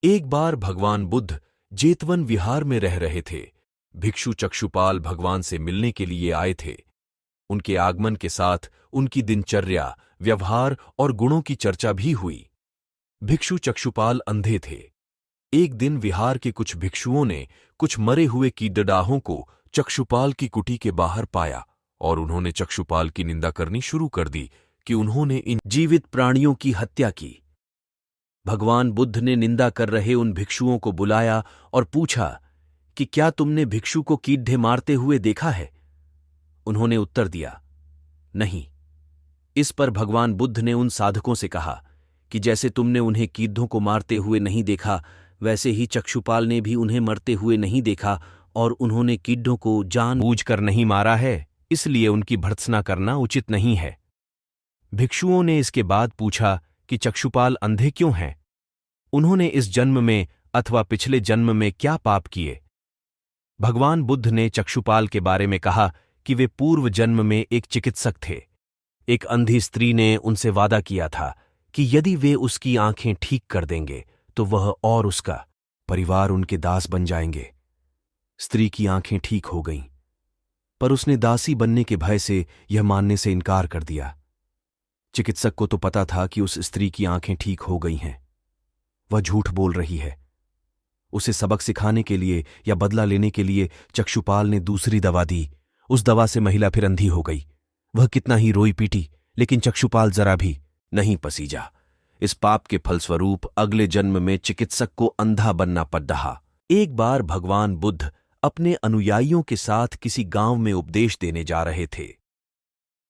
एक बार भगवान बुद्ध जेतवन विहार में रह रहे थे। भिक्षु चक्षुपाल भगवान से मिलने के लिए आए थे। उनके आगमन के साथ उनकी दिनचर्या, व्यवहार और गुणों की चर्चा भी हुई। भिक्षु चक्षुपाल अंधे थे। एक दिन विहार के कुछ भिक्षुओं ने कुछ मरे हुए कीड़ाहों को चक्षुपाल की कुटी के बाहर पाया और उन्होंने चक्षुपाल की निंदा करनी शुरू कर दी कि उन्होंने इन जीवित प्राणियों की हत्या की। भगवान बुद्ध ने निंदा कर रहे उन भिक्षुओं को बुलाया और पूछा कि क्या तुमने भिक्षु को कीड़े मारते हुए देखा है? उन्होंने उत्तर दिया, नहीं। इस पर भगवान बुद्ध ने उन साधकों से कहा कि जैसे तुमने उन्हें कीड़ों को मारते हुए नहीं देखा, वैसे ही चक्षुपाल ने भी उन्हें मरते हुए नहीं देखा और उन्होंने कीड़ों को जानबूझकर नहीं मारा है, इसलिए उनकी भर्त्सना करना उचित नहीं है। भिक्षुओं ने इसके बाद पूछा कि चक्षुपाल अंधे क्यों हैं? उन्होंने इस जन्म में अथवा पिछले जन्म में क्या पाप किए? भगवान बुद्ध ने चक्षुपाल के बारे में कहा कि वे पूर्व जन्म में एक चिकित्सक थे। एक अंधी स्त्री ने उनसे वादा किया था कि यदि वे उसकी आंखें ठीक कर देंगे तो वह और उसका परिवार उनके दास बन जाएंगे। स्त्री की आंखें ठीक हो गईं, पर उसने दासी बनने के भय से यह मानने से इनकार कर दिया। चिकित्सक को तो पता था कि उस स्त्री की आंखें ठीक हो गई हैं। वह झूठ बोल रही है। उसे सबक सिखाने के लिए या बदला लेने के लिए चक्षुपाल ने दूसरी दवा दी। उस दवा से महिला फिर अंधी हो गई। वह कितना ही रोई पीटी, लेकिन चक्षुपाल जरा भी नहीं पसीजा। इस पाप के फलस्वरूप अगले जन्म में चिकित्सक को अंधा बनना पड़ रहा। एक बार भगवान बुद्ध अपने अनुयायियों के साथ किसी गांव में उपदेश देने जा रहे थे।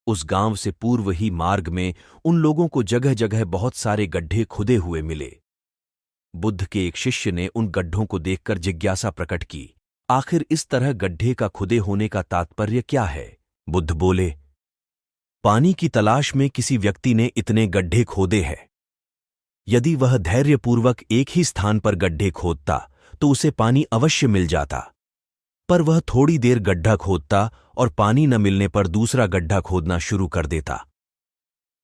उस गांव से पूर्व ही मार्ग में उन लोगों को जगह जगह बहुत सारे गड्ढे खुदे हुए मिले। बुद्ध के एक शिष्य ने उन गड्ढों को देखकर जिज्ञासा प्रकट की, आखिर इस तरह गड्ढे का खुदे होने का तात्पर्य क्या है? बुद्ध बोले, पानी की तलाश में किसी व्यक्ति ने इतने गड्ढे खोदे हैं। यदि वह धैर्यपूर्वक एक ही स्थान पर गड्ढे खोदता तो उसे पानी अवश्य मिल जाता, पर वह थोड़ी देर गड्ढा खोदता और पानी न मिलने पर दूसरा गड्ढा खोदना शुरू कर देता।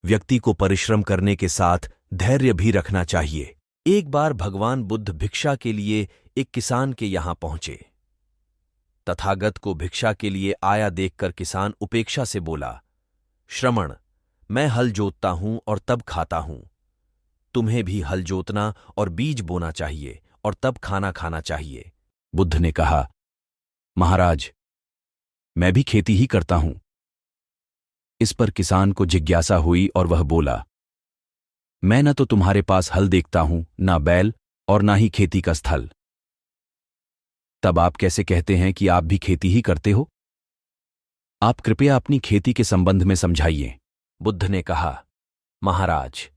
व्यक्ति को परिश्रम करने के साथ धैर्य भी रखना चाहिए। एक बार भगवान बुद्ध भिक्षा के लिए एक किसान के यहां पहुंचे। तथागत को भिक्षा के लिए आया देखकर किसान उपेक्षा से बोला, श्रमण, मैं हल जोतता हूं और तब खाता हूं। तुम्हें भी हल जोतना और बीज बोना चाहिए और तब खाना खाना चाहिए। बुद्ध ने कहा, महाराज, मैं भी खेती ही करता हूं। इस पर किसान को जिज्ञासा हुई और वह बोला, मैं न तो तुम्हारे पास हल देखता हूं, ना बैल और ना ही खेती का स्थल। तब आप कैसे कहते हैं कि आप भी खेती ही करते हो? आप कृपया अपनी खेती के संबंध में समझाइए। बुद्ध ने कहा, महाराज,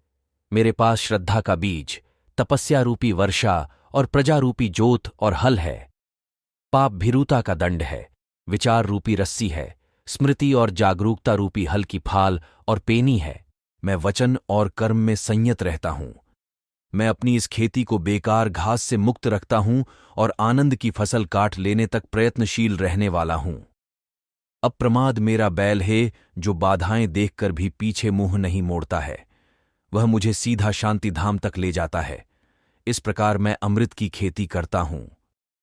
मेरे पास श्रद्धा का बीज, तपस्या रूपी वर्षा और प्रजा रूपी जोत और हल है। पाप भीरुता का दंड है, विचार रूपी रस्सी है, स्मृति और जागरूकता रूपी हल की फाल और पेनी है। मैं वचन और कर्म में संयत रहता हूं। मैं अपनी इस खेती को बेकार घास से मुक्त रखता हूं और आनंद की फसल काट लेने तक प्रयत्नशील रहने वाला हूं। अप्रमाद मेरा बैल है, जो बाधाएं देखकर भी पीछे मुंह नहीं मोड़ता है। वह मुझे सीधा शांतिधाम तक ले जाता है। इस प्रकार मैं अमृत की खेती करता हूं।